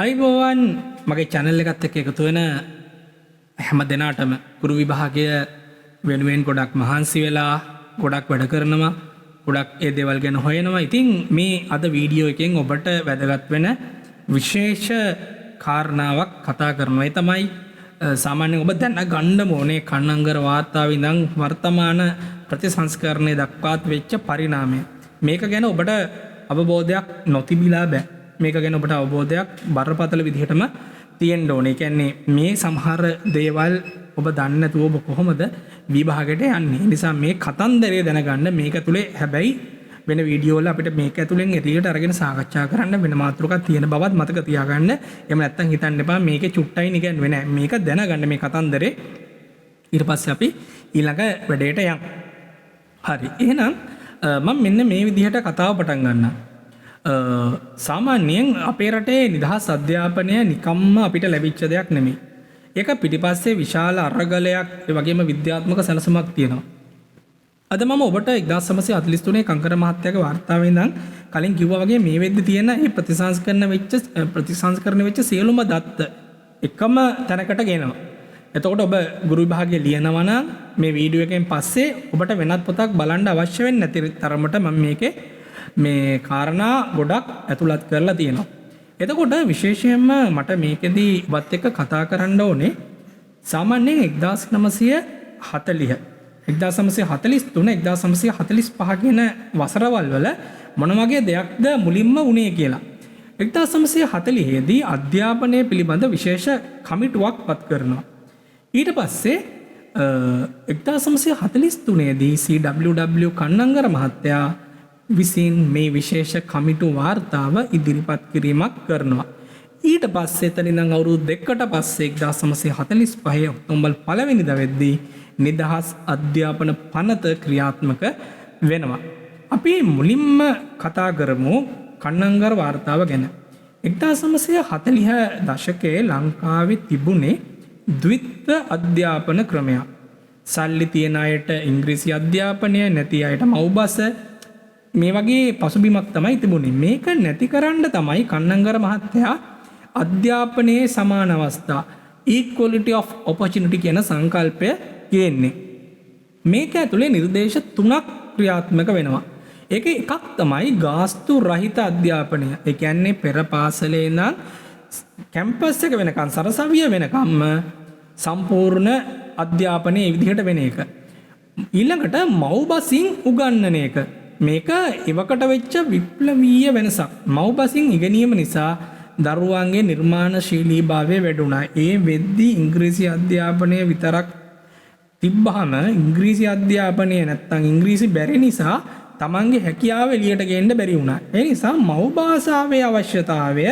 අයිබෝවන් මගේ චැනල් එකත් එක්ක එකතු වෙන හැම දෙනාටම ගුරු විභාගය වෙනුවෙන් ගොඩක් මහන්සි වෙලා ගොඩක් වැඩ කරනවා ගොඩක් ඒ දේවල් ගැන හොයනවා. ඉතින් මේ අද වීඩියෝ එකෙන් ඔබට වැදගත් වෙන විශේෂ කාරණාවක් කතා කරනවා. ඒ තමයි සාමාන්‍යයෙන් ඔබ දැනගන්න ඕනේ කන්නංගර වාර්තාවේ ඉඳන් වර්තමාන ප්‍රතිසංස්කරණය දක්වාත් වෙච්ච පරිණාමය. මේක ගැන ඔබට අවබෝධයක් නොතිබිලා බෑ. මේක ගැන ඔබට අවබෝධයක් බරපතල විදිහටම තියෙන්න ඕනේ. කියන්නේ මේ සමහර දේවල් ඔබ දන්නේ නැතුව ඔබ කොහොමද විභාගයට යන්නේ. ඒ නිසා මේ කතන්දරය දැනගන්න මේක ඇතුලේ හැබැයි වෙන වීඩියෝ වල අපිට මේක ඇතුලෙන් එළියට අරගෙන සාකච්ඡා කරන්න වෙන මාතෘකාවක් තියෙන බවත් මතක තියාගන්න. එහෙම නැත්නම් හිතන්න එපා මේකේ චුට්ටයි නිකන් වෙන්නේ නැහැ. මේක දැනගන්න මේ කතන්දරේ. ඊට පස්සේ අපි ඊළඟ වැඩේට යමු. හරි. එහෙනම් මම මෙන්න මේ විදිහට කතාව පටන් ගන්නම්. සාමාන්‍යයෙන් අපේ රටේ නිදහස් අධ්‍යාපනය නිකම්ම අපිට ලැබිච්ච දෙයක් නෙමෙයි. ඒක පිටිපස්සේ විශාල අරගලයක් ඒ වගේම විද්‍යාත්මක සැලසුමක් තියෙනවා. අද මම ඔබට 1943 කංකර මහත්තයාගේ වාර්තාවේ ඉඳන් කලින් කිව්වා වගේ මේ වෙද්දි තියෙන මේ ප්‍රතිසංස්කරණ වෙච්ච සියලුම දත්ත එකම තැනකට ගෙනවා. එතකොට ඔබ ගුරු විභාගය ලියනවා නම් මේ වීඩියෝ එකෙන් පස්සේ ඔබට වෙනත් පොතක් බලන්න අවශ්‍ය වෙන්නේ නැති තරමට මම මේකේ මේ කාරණා ගොඩක් ඇතුළත් කරලා තියෙනවා. එතකොට විශේෂයෙන්ම මට මේකෙදී වත් එක්ක කතා කරන්න ඕනේ සාමාන්‍යයෙන් 1940 1943 1945 කියන වසරවල් වල මොන වගේ දෙයක්ද මුලින්ම වුණේ කියලා. 1940 දී අධ්‍යාපනය පිළිබඳ විශේෂ කමිටුවක් පත් කරනවා. ඊට පස්සේ 1943 දී CWW කන්නංගර මහත්තයා විසින් මේ විශේෂ කමිටු වාර්තාව ඉදිරිපත් කිරීමක් කරනවා. ඊට පස්සේ එතන ඉඳන් අවුරුදු දෙකකට පස්සේ 1945 ඔක්තෝබර් 1 වෙනිදා වෙද්දී නිදහස් අධ්‍යාපන පනත ක්‍රියාත්මක වෙනවා. අපි මුලින්ම කතා කරමු කන්නංගර වාර්තාව ගැන. 1940 දශකයේ ලංකාවේ තිබුණේ ද්විත්ව අධ්‍යාපන ක්‍රමයක්. සල්ලි තියන අයට ඉංග්‍රීසි අධ්‍යාපනය, නැති අයට මව්බස මේ වගේ පසුබිමක් තමයි තිබුණේ. මේක නැති කරන්න තමයි කන්නංගර මහත්තයා අධ්‍යාපනයේ සමාන අවස්ථා equality of opportunity කියන සංකල්පය කියන්නේ. මේක ඇතුලේ නිර්දේශ 3ක් ක්‍රියාත්මක වෙනවා. ඒක එකක් තමයි ගාස්තු රහිත අධ්‍යාපනය. ඒ කියන්නේ පෙර පාසලේ ඉඳන් කැම්පස් එක වෙනකන් සරසවිය වෙනකම්ම සම්පූර්ණ අධ්‍යාපනය ඒ විදිහට වෙන එක. ඊළඟට මව්බසින් උගන්වන එක. මේක එවකට වෙච්ච විප්ලවීය වෙනසක්. මව්බසින් ඉගෙනීම නිසා දරුවන්ගේ නිර්මාණශීලීභාවය වැඩුණා. ඒ වෙද්දී ඉංග්‍රීසි අධ්‍යාපනය විතරක් තිබ්බහම ඉංග්‍රීසි අධ්‍යාපනය නැත්තම් ඉංග්‍රීසි බැරි නිසා තමන්ගේ හැකියාව එළියට ගේන්න බැරි වුණා. ඒ නිසා මව් භාෂාවේ අවශ්‍යතාවය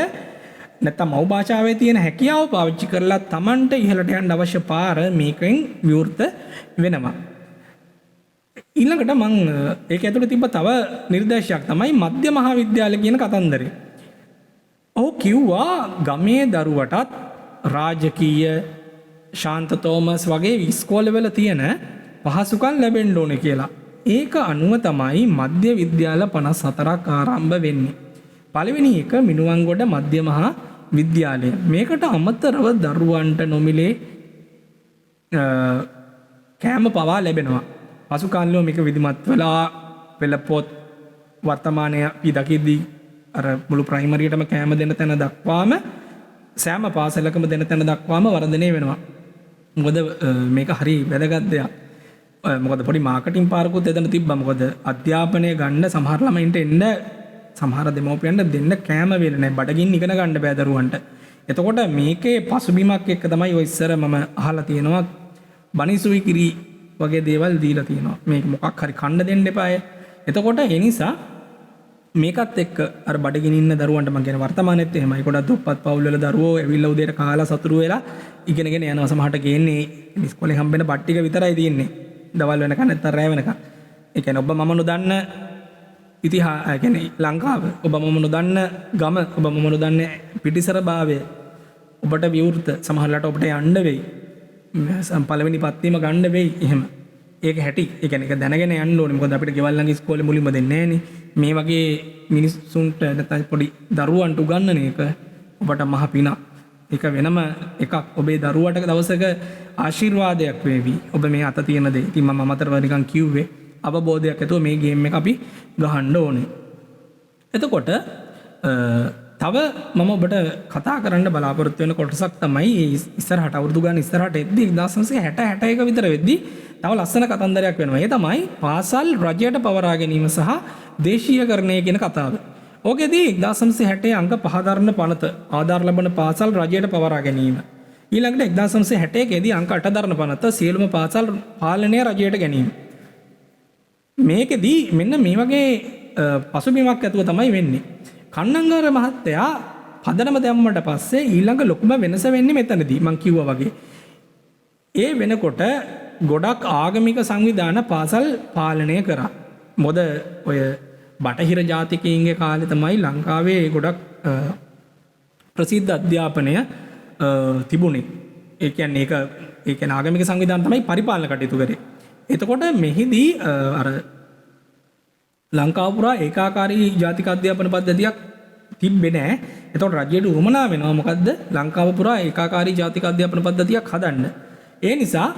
නැත්තම් මව් භාෂාවේ තියෙන හැකියාව පාවිච්චි කරලා තමන්ට ඉහළට යන්න අවශ්‍ය පාර මේකෙන් විවෘත වෙනවා. ඊළඟට මම ඒක ඇතුළේ තිබ්බ තව නිර්දේශයක් තමයි මධ්‍ය මහා විද්‍යාලය කියන කතන්දරය. ඔහු කිව්වා ගමේ දරුවටත් රාජකීය ශාන්ත තෝමස් වගේ ඉස්කෝලවල තියෙන පහසුකම් ලැබෙන්න ඕනේ කියලා. ඒක අනුව තමයි මධ්‍ය විද්‍යාල 54ක් ආරම්භ වෙන්නේ. පළවෙනි එක මිනුවන්ගොඩ මධ්‍ය මහා විද්‍යාලය. මේකට අමතරව දරුවන්ට නොමිලේ කෑම පවා ලැබෙනවා. පසු කාලේ මේක විධිමත් වෙලා පෙළපොත් වර්තමානයේ අපි දකිද්දී අර මුළු ප්‍රයිමරියටම කෑම දෙන තැන දක්වාම සෑම පාසලකම දෙන තැන දක්වාම වර්ධනය වෙනවා. මොකද මේක හරි වැදගත් දෙයක්. මොකද පොඩි මාකටිං පාරකුත් එතන තිබ්බා. මොකද අධ්‍යාපනය ගන්න සමහර ළමයින්ට එන්න සමහර දෙමව්පියන්ට දෙන්න කෑම වෙල නැහැ. බඩගින්න ඉගෙන ගන්න බෑ දරුවන්ට. එතකොට මේකේ පසුබිමක් එක්ක තමයි ඔය ඉස්සර මම අහලා තියෙනවා බනිසුයි කිරි වගේ දේවල් දීලා තියෙනවා. මේක මොකක් හරි කන්න දෙන්න එපාය. එතකොට ඒ නිසා මේකත් එක්ක අර බඩගින්න ඉන්න දරුවන්ට මම කියන වර්තමානෙත් එහෙමයි. ගොඩක් දුප්පත් පවුල් වල දරුවෝ ඇවිල්ලා උදේට කාලා සතුරු වෙලා ඉගෙනගෙන යනවා. සමහරට ගේන්නේ ඉස්කෝලේ හම්බෙන බත් ටික විතරයි තියෙන්නේ. දවල් වෙනකන් නැත්නම් රැ වෙනකන්. ඒ කියන්නේ ඔබ මම නොදන්න ඉතිහාසය කියන්නේ ලංකාව. ඔබ මම නොදන්න ගම, ඔබ මම නොදන්න පිටිසර භාවය ඔබට විවෘත සමහරලාට ඔබට යන්න වෙයි. පළවෙනි පත්වීම ගන්න වෙයි එහෙම. ඒක හැටි. ඒ කියන්නේ ඒක දැනගෙන යන්න ඕනේ. මොකද අපිට ගෙවල් ළඟ ඉස්කෝලේ මුලින්ම දෙන්නේ නැහනේ. මේ වගේ මිනිස්සුන්ට නැත්නම් පොඩි දරුවන්ට උගන්වන එක ඔබට මහ පිනක්. ඒක වෙනම එකක්. ඔබේ දරුවට දවසක ආශිර්වාදයක් වේවි. ඔබ මේ අත තියෙන දේ. ඉතින් මම අමතරව නිකන් කිව්වේ අවබෝධයක් ඇතුව මේ ගේම් එක අපි ගහන්න ඕනේ. එතකොට තව මම ඔබට කතා කරන්න බලාපොරොත්තු වෙන කොටසක් තමයි ඉස්සරහට අවුරුදු ගාන ඉස්සරහට එද්දී 1960 61 විතර වෙද්දී තව ලස්සන කතන්දරයක් වෙනවා. ඒ තමයි පාසල් රජයට පවරා ගැනීම සහ දේශීයකරණය කියන කතාව. ඕකෙදී 1960 අංක 5 දරන පනත ආධාර ලබන පාසල් රජයට පවරා ගැනීම. ඊළඟට 1961 දී අංක 8 දරන පනත සියලුම පාසල් පාලනය රජයට ගැනීම. මේකෙදී මෙන්න මේ වගේ පසුබිමක් ඇතුව තමයි වෙන්නේ. කන්නංගර මහත්තයා පදනම දැම්මට පස්සේ ඊළඟ ලොකුම වෙනස වෙන්නේ මෙතනදී මං කිව්වා වගේ. ඒ වෙනකොට ගොඩක් ආගමික සංවිධාන පාසල් පාලනය කරා. මොකද ඔය බටහිර ජාතිකයින්ගේ කාලේ තමයි ලංකාවේ ගොඩක් ප්‍රසිද්ධ අධ්‍යාපනය තිබුණේ. ඒ කියන්නේ ඒක ආගමික සංවිධාන තමයි පරිපාලන කටයුතු කරේ. එතකොට මෙහිදී අර ලංකාව පුරා ඒකාකාරී ජාතික අධ්‍යාපන පද්ධතියක් තිබ්බේ නැහැ. එතකොට රජයට උවමනා වෙනවා මොකද්ද? ලංකාව පුරා ඒකාකාරී ජාතික අධ්‍යාපන පද්ධතියක් හදන්න. ඒ නිසා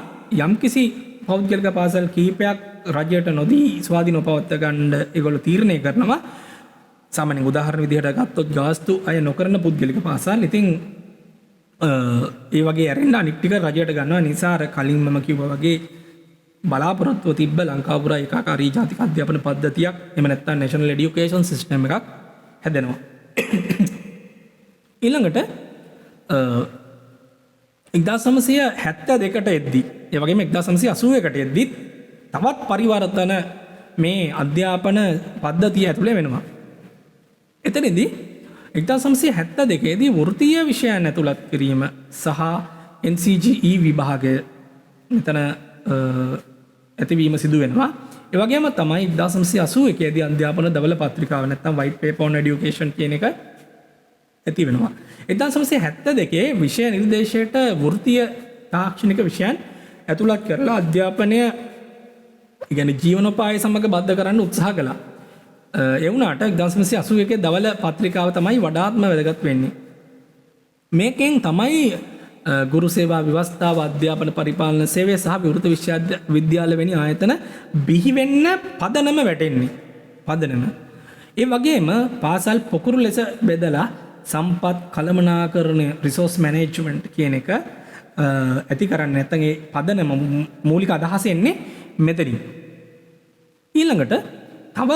යම්කිසි පෞද්ගලික පාසල් කීපයක් රජයට නොදී ස්වාධීනව පවත්වා ගන්න ඒගොල්ලෝ තීරණය කරනවා. සාමාන්‍යයෙන් උදාහරණ විදිහට ගත්තොත් ගාස්තු අය නොකරන පුද්ගලික පාසල්. ඉතින් ඒ වගේ ඇරෙන්න අනිත් ටික රජයට ගන්නවා. නිසා අර කලින් මම කිව්වා වගේ බලාපොරොත්තුව තිබ්බ ලංකාව පුරා ඒකාකාරී ජාතික අධ්‍යාපන පද්ධතියක් එහෙම නැත්නම් නැෂනල් এডুকেෂන් සිස්ටම් එකක් හැදෙනවා. ඊළඟට 1972ට එද්දී ඒ වගේම 1981ට එද්දී තවත් පරිවර්තන මේ අධ්‍යාපන පද්ධතිය ඇතුලේ වෙනවා. එතනදී 1972 දී වෘත්තීය විෂයන් ඇතුළත් කිරීම සහ NCGE විභාගය මෙතන ඇතිවීම සිදු වෙනවා. ඒ වගේම තමයි 1981 දී අධ්‍යාපන දවල පත්‍රිකාව නැත්නම් white paper on education කියන එක ඇති වෙනවා. 1972 විෂය නිර්දේශයට වෘත්තීය තාක්ෂණික විෂයන් ඇතුළත් කරලා අධ්‍යාපනය කියන්නේ ජීවනෝපාය සමග බද්ධ කරන්න උත්සාහ කළා. ඒ වුණාට 1981 දවල පත්‍රිකාව තමයි වඩාත්ම වැදගත් වෙන්නේ. මේකෙන් තමයි ගුරු සේවා ව්‍යවස්ථාව අධ්‍යාපන පරිපාලන සේවය සහ විවෘත විශ්වවිද්‍යාල වැනි ආයතන බිහි වෙන්න පදනම වැටෙන්නේ. පදනම. ඒ වගේම පාසල් පොකුරු ලෙස බෙදලා සම්පත් කළමනාකරණය රිසෝස් මැනේජ්මන්ට් කියන එක ඇති කරන්න නැත්නම් ඒ පදනම මූලික අදහස එන්නේ මෙතනින්. ඊළඟට තව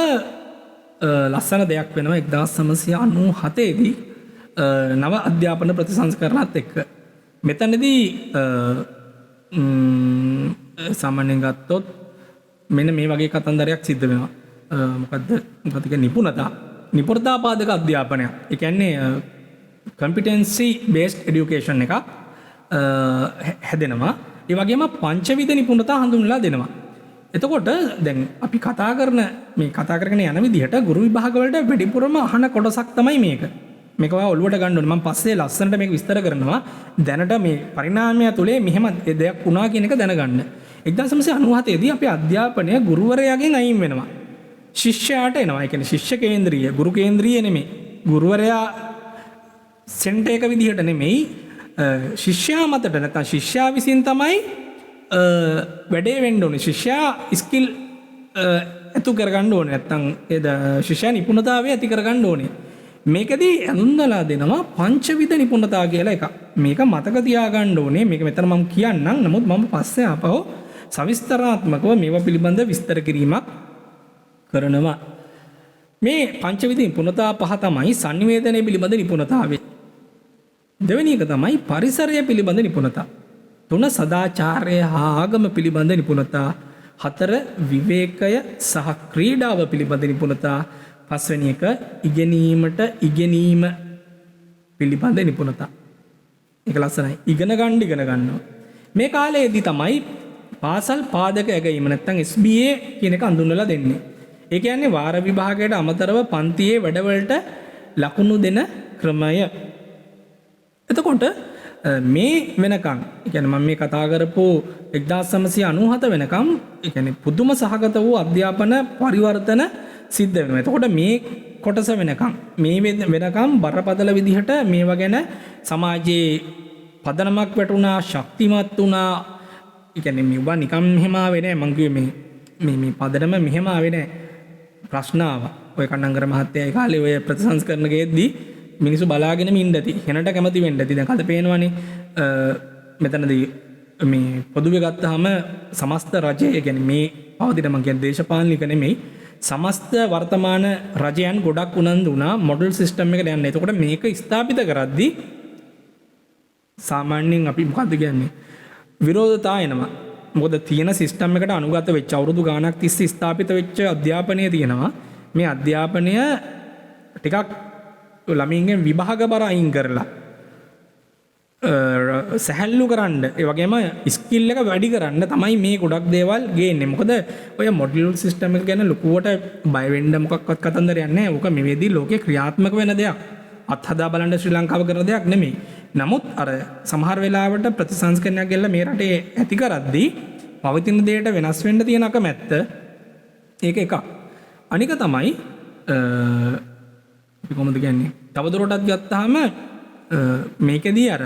ලස්සන දෙයක් වෙනවා 1997 දී නව අධ්‍යාපන ප්‍රතිසංස්කරණත් එක්ක. මෙතනදී සාමාන්‍යයෙන් ගත්තොත් මෙන්න මේ වගේ කතන්දරයක් සිද්ධ වෙනවා. මොකද්ද නිපුණතා පාදක අධ්‍යාපනයක්. ඒ කියන්නේ competency based education එකක් හැදෙනවා. ඒ වගේම පංචවිධ නිපුණතා හඳුන්වලා දෙනවා. එතකොට දැන් අපි කතා කරගෙන යන විදිහට ගුරු විභාග වලට වැඩිපුරම අහන කොටසක් තමයි මේක. මේක ඔයා ඔළුවට ගන්න ඕනේ. මම පස්සේ ලස්සනට මේක විස්තර කරනවා. දැනට මේ පරිණාමය තුලේ මෙහෙම දෙයක් වුණා කියන එක දැනගන්න. 1997 දී අපේ අධ්‍යාපනය ගුරුවරයාගෙන් අයින් වෙනවා. ශිෂ්‍යයාට එනවා. ඒ කියන්නේ ශිෂ්‍ය කේන්ද්‍රීය, ගුරු කේන්ද්‍රීය නෙමෙයි. ගුරුවරයා සෙන්ටර් එක විදිහට නෙමෙයි. ශිෂ්‍යයා මතට නැත්නම් ශිෂ්‍යයා විසින් තමයි වැඩේ වෙන්න ඕනේ. ශිෂ්‍යයා ස්කිල් ඇතු කරගන්න ඕනේ. නැත්නම් ඒ ශිෂ්‍යයා නිපුණතාවය ඇති කරගන්න ඕනේ. මේකදී අඳුන්වලා දෙනවා පංචවිධ නිපුණතා කියලා එකක්. මේක මතක තියාගන්න ඕනේ. මේක මෙතන මම කියන්නම්. නමුත් මම පස්සේ ආපහු සවිස්තරාත්මකව මේවා පිළිබඳ විස්තර කිරීමක් කරනවා. මේ පංචවිධ නිපුණතා පහ තමයි සංනිවේදනය පිළිබඳ නිපුණතාවය. දෙවෙනි එක තමයි පරිසරය පිළිබඳ නිපුණතා. 3 සදාචාරය හා ආගම පිළිබඳ නිපුණතා. 4 විවේකය සහ ක්‍රීඩාව පිළිබඳ නිපුණතා. 5 වෙනි එක ඉගෙනීම පිළිබඳ නිපුණතා. ඒක ලස්සනයි. ඉගෙන ගන්නවා. මේ කාලයේදී තමයි පාසල් පාදක ඇගීම නැත්නම් SBA කියන එක හඳුන්වලා දෙන්නේ. ඒ කියන්නේ වාර විභාගයට අමතරව පන්තියේ වැඩවලට ලකුණු දෙන ක්‍රමය. එතකොට මේ වෙනකන් ඒ කියන්නේ මම මේ කතා කරපු 1997 වෙනකම් ඒ කියන්නේ පුදුම සහගත වූ අධ්‍යාපන පරිවර්තන සිද්ධ වෙනවා. එතකොට මේ කොටස වෙනකම් මේ වෙනකම් බරපතල විදිහට මේවා ගැන සමාජයේ පදනමක් වැටුණා, ශක්තිමත් වුණා. ඒ කියන්නේ මේවා නිකම් මෙහෙම ආවේ නෑ. මං කිව්වේ මේ පදනම මෙහෙම ආවේ නෑ. ප්‍රශ්න ආවා. ඔය කන්නංගර මහත්තයා ඒ කාලේ ඔය ප්‍රතිසංස්කරණ ගෙද්දී මිනිස්සු බලාගෙන ඉන්න ඇති. හෙනට කැමති වෙන්න ඇති. දැන් අද පේනවනේ මෙතනදී මේ පොදුවේ ගත්තාම සමස්ත රජය කියන්නේ මේ පවතින මං කියන්නේ දේශපාලනික නෙමෙයි සමස්ත වර්තමාන රජයන් ගොඩක් උනන්දු වුණා මොඩල් සිස්ටම් එකට යන්න. එතකොට මේක ස්ථාපිත කරද්දී සාමාන්‍යයෙන් අපි මොකද්ද කියන්නේ විරෝධතා එනවා. මොකද තියෙන සිස්ටම් එකට අනුගත වෙච්ච අවුරුදු ගාණක් තිස්සේ ස්ථාපිත වෙච්ච අධ්‍යාපනය තියෙනවා. මේ අධ්‍යාපනය ටිකක් ළමින්ගෙන් විභාග බර අයින් කරලා සැහැල්ලු කරන්න ඒ වගේම ස්කිල් එක වැඩි කරන්න තමයි මේ ගොඩක් දේවල් ගේන්නේ. මොකද ඔය මොඩියුල් සිස්ටම් එක ගැන ලොකුවට බය වෙන්න මොකක්වත් කතන්දරයක් නැහැ. ඕක මේ වෙදී ලෝකේ ක්‍රියාත්මක වෙන දෙයක්. අත්හදා බලන්න ශ්‍රී ලංකාව කරන දෙයක් නෙමෙයි. නමුත් අර සමහර වෙලාවට ප්‍රතිසංස්කරණයක් ගෙල්ල මේ රටේ ඇති කරද්දී පවතින දෙයට වෙනස් වෙන්න තියෙන අකමැත්ත ඒක එකක්. අනික තමයි අපි කොහොමද කියන්නේ තවදුරටත් ගත්තාම මේකෙදී අර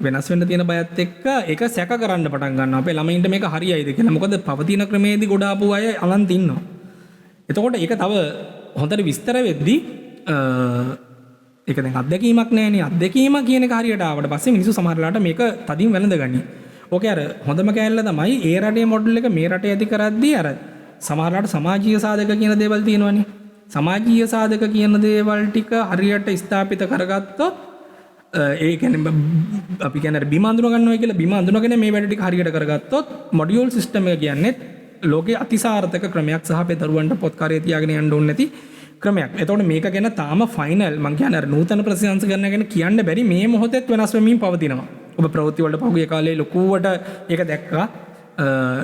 වෙනස් වෙන්න තියෙන බයත් එක්ක ඒක සැක කරන්න පටන් ගන්නවා. අපේ ළමයින්ට මේක හරියයිද කියලා. මොකද පවතින ක්‍රමේදී ගොඩ ආපු අය අලන් තින්නවා. එතකොට ඒක තව හොඳට විස්තර වෙද්දී ඒක දැන් අත්දැකීමක් නෑනේ. අත්දැකීම කියන එක හරියට ආවට පස්සේ මිනිස්සු සමහරලාට මේක තදින් වැළඳගනි. ඕකේ අර හොඳම කෑල්ල තමයි ඒ රටේ මොඩල් එක මේ රටේ ඇති කරද්දී අර සමහරලාට සමාජීය සාධක කියන දේවල් තියෙනවනේ. සමාජීය සාධක කියන දේවල් ටික හරියට ස්ථාපිත කරගත්තොත් ඒ කියන්නේ අපි කියන්නේ බිම අඳුන ගන්නවා කියලා බිම අඳුනගෙන මේ වැඩ ටික හරියට කරගත්තොත් මොඩියුල් සිස්ටම් එක කියන්නේ ලෝකයේ අතිසාර්ථක ක්‍රමයක් සහ අපේ දරුවන්ට පොත් කාර්යය තියාගෙන යන්න ඕනේ නැති ක්‍රමයක්. එතකොට මේක ගැන තාම ෆයිනල් මං කියන්නේ අර නූතන ප්‍රතිසංස්කරණ ගැන කියන්න බැරි මේ මොහොතේත් වෙනස් වෙමින් පවතිනවා. ඔබ ප්‍රවෘත්ති වල පහුගිය කාලේ ලොකුවට ඒක දැක්කා.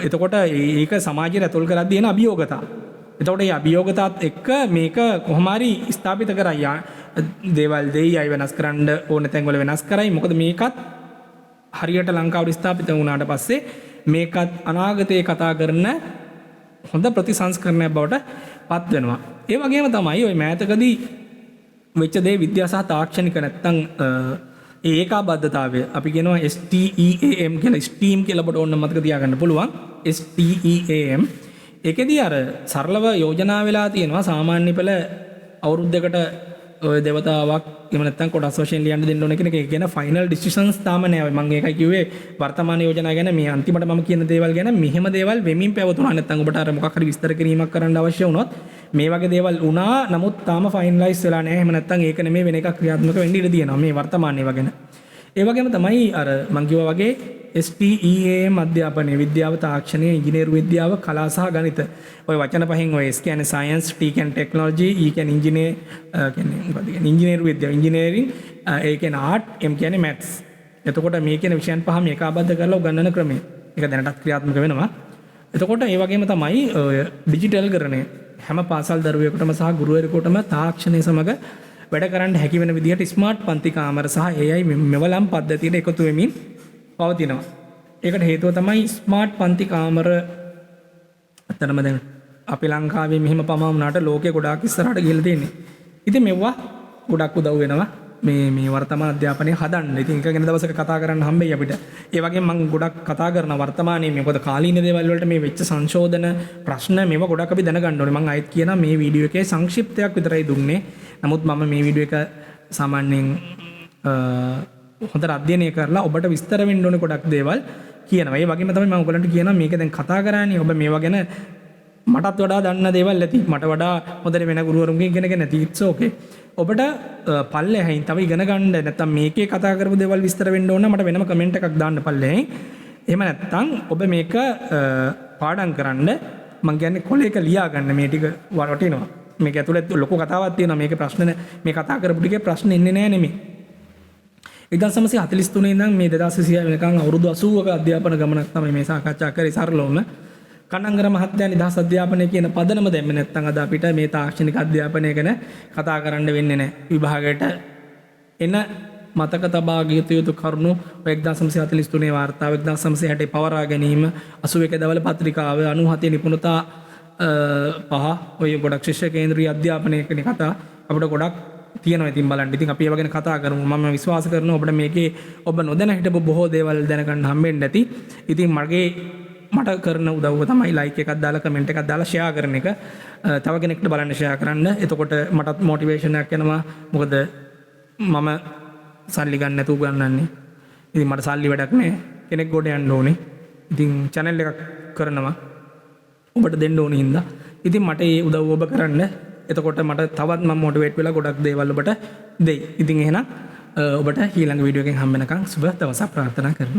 එතකොට ඒක සමාජයට ඇතුල් කරද්දී එන අභියෝගතා. එතකොට මේ අභියෝගතාත් එක්ක මේක කොහොම හරි ස්ථාපිත කරයි දේවල් දෙයි අය වෙනස් කරන්න ඕන තැන්වල වෙනස් කරයි. මොකද මේකත් හරියට ලංකාවට ස්ථාපිත වුණාට පස්සේ මේකත් අනාගතයේ කතා කරන හොඳ ප්‍රතිසංස්කරණයක් බවට පත් වෙනවා. ඒ වගේම තමයි ওই මෑතකදී වෙච්ච දේ විද්‍යා සහ තාක්ෂණික නැත්තම් ඒකාබද්ධතාවය අපි කියනවා STEAM කියලා STEAM කියලා ඔබට ඕන මතක තියාගන්න පුළුවන්. STEAM ඒකෙදී අර සරලව යෝජනා වෙලා තියෙනවා සාමාන්‍ය පෙළ අවුරුද්දකට ඔය දෙවතාවක් එහෙම නැත්නම් කොටස් වශයෙන් ලියන්න දෙන්න ඕන කියන එක කියන ෆයිනල් ඩිසිෂන්ස් තාම නෑ. මම ඒකයි කිව්වේ වර්තමාන යෝජනා ගැන මේ අන්තිමට මම කියන දේවල් ගැන මෙහෙම දේවල් වෙමින් පැවතුණා. නැත්නම් ඔබට අර මොකක් හරි විස්තර කිරීමක් කරන්න අවශ්‍ය වුණොත් මේ වගේ දේවල් වුණා. නමුත් තාම ෆයිනලයිස් වෙලා නෑ. එහෙම නැත්නම් ඒක නෙමෙයි වෙන එකක් ක්‍රියාත්මක වෙන්න ඉඩ තියෙනවා මේ වර්තමාන ඒවා ගැන. ඒ වගේම තමයි අර මම කිව්වා වගේ STEAM අධ්‍යාපනය විද්‍යාව තාක්ෂණය ඉංජිනේරු විද්‍යාව කලා සහ ගණිත ඔය වචන පහෙන් ඔය S කියන්නේ science T කියන්නේ technology E කියන්නේ engineer කියන්නේ මොකද කියන්නේ ඉංජිනේරු විද්‍යාව engineering A කියන්නේ art M කියන්නේ maths. එතකොට මේ කියන විෂයන් පහම ඒකාබද්ධ කරලා උගන්වන ක්‍රමය. ඒක දැනටත් ක්‍රියාත්මක වෙනවා. එතකොට ඒ වගේම තමයි ඔය ඩිජිටල් කරණය හැම පාසල් දරුවෙකුටම සහ ගුරුවරයෙකුටම තාක්ෂණය සමග වැඩ කරන්න හැකි වෙන විදිහට ස්මාර්ට් පන්ති කාමර සහ AI මෙවලම් පද්ධතියට එකතු වෙමින් පවතිනවා. ඒකට හේතුව තමයි ස්මාර්ට් පන්ති කාමර අතරම දැන් අපි ලංකාවේ මෙහෙම පමා වුණාට ලෝකේ ගොඩාක් ඉස්සරහට ගිහිල්ලා තියෙන්නේ. ඉතින් මෙවුවා ගොඩක් උදව් වෙනවා මේ වර්තමාන අධ්‍යාපනය හදන්න. ඉතින් ඒක ගැන දවසක කතා කරන්න හම්බෙයි අපිට. ඒ වගේම මම ගොඩක් කතා කරන වර්තමානයේ මොකද කාලීන දේවල් වලට මේ වෙච්ච සංශෝධන ප්‍රශ්න මේවා ගොඩක් අපි දැනගන්න ඕනේ. මම ආයෙත් කියනවා මේ වීඩියෝ එකේ සංක්ෂිප්තයක් විතරයි දුන්නේ. නමුත් මම මේ වීඩියෝ එක සාමාන්‍යයෙන් හොඳට අධ්‍යයනය කරලා ඔබට විස්තර වෙන්න ඕනේ ගොඩක් දේවල් කියනවා. ඒ වගේම තමයි මම ඔයගලන්ට කියනවා මේක දැන් කතා කරන්නේ ඔබ මේවා ගැන මටත් වඩා දන්න දේවල් ඇති. මට වඩා හොඳට වෙන ගුරුවරුන්ගෙන් ඉගෙනගෙන ඇති. ඉට්ස් ඕකේ. ඔබට පල්ලෙහැයින් තව ඉගෙන ගන්න නැත්නම් මේකේ කතා කරපු දේවල් විස්තර වෙන්න ඕන මට වෙනම කමෙන්ට් එකක් දාන්න පල්ලෙහැයින්. එහෙම නැත්නම් ඔබ මේක පාඩම් කරන්න මම කියන්නේ කොලේක ලියා ගන්න මේ ටික වටිනවා. මේක ඇතුළේ ලොකු කතාවක් තියෙනවා. මේකේ ප්‍රශ්න මේ කතා කරපු ටිකේ ප්‍රශ්න ඉන්නේ නැහැ නෙමෙයි. 1943 ඉඳන් මේ 2026 වෙනකන් අවුරුදු 80ක අධ්‍යාපන ගමනක් තමයි මේ සාකච්ඡා කරේ සරලවම. කන්නංගර මහත්තයා නිදහස් අධ්‍යාපනය කියන පදනම දැම්මේ නැත්නම් අද අපිට මේ තාක්ෂණික අධ්‍යාපනය ගැන කතා කරන්න වෙන්නේ නැහැ. විභාගයට එන මතක තබා යුතු කරුණු 1943 වාර්තාව 1960 පවරා ගැනීම 81 දවල පත්‍රිකාව 97 නිපුණතා පහ ඔය ගොඩක් ශිෂ්‍ය කේන්ද්‍රීය අධ්‍යාපනය කියන කතා අපිට ගොඩක් තියෙනවා. ඉතින් බලන්න. ඉතින් අපි ඒව ගැන කතා කරමු. මම විශ්වාස කරනවා ඔබට මේකේ ඔබ නොදැන හිටපු බොහෝ දේවල් දැනගන්න හම්බෙන්න ඇති. ඉතින් මට කරන උදව්ව තමයි ලයික් එකක් දාලා කමෙන්ට් එකක් දාලා ෂෙයා කරන එක. තව කෙනෙක්ට බලන්න ෂෙයා කරන්න. එතකොට මටත් මොටිවේෂන් එකක් එනවා. මොකද මම සල්ලි ගන්න නැතුව ගන්නන්නේ. ඉතින් මට සල්ලි වැඩක් නෑ. කෙනෙක් ගොඩ යන්න ඕනේ. ඉතින් channel එකක් කරනවා. ඔබට දෙන්න ඕනේ හින්දා. ඉතින් මට ඒ උදව්ව ඔබ කරන්න. එතකොට මට තවත් මම මොටිවේට් වෙලා ගොඩක් දේවල් ඔබට දෙයි. ඉතින් එහෙනම් ඔබට ඊළඟ වීඩියෝ එකෙන් හම්බ වෙනකන් සුබ දවසක් ප්‍රාර්ථනා කරනවා.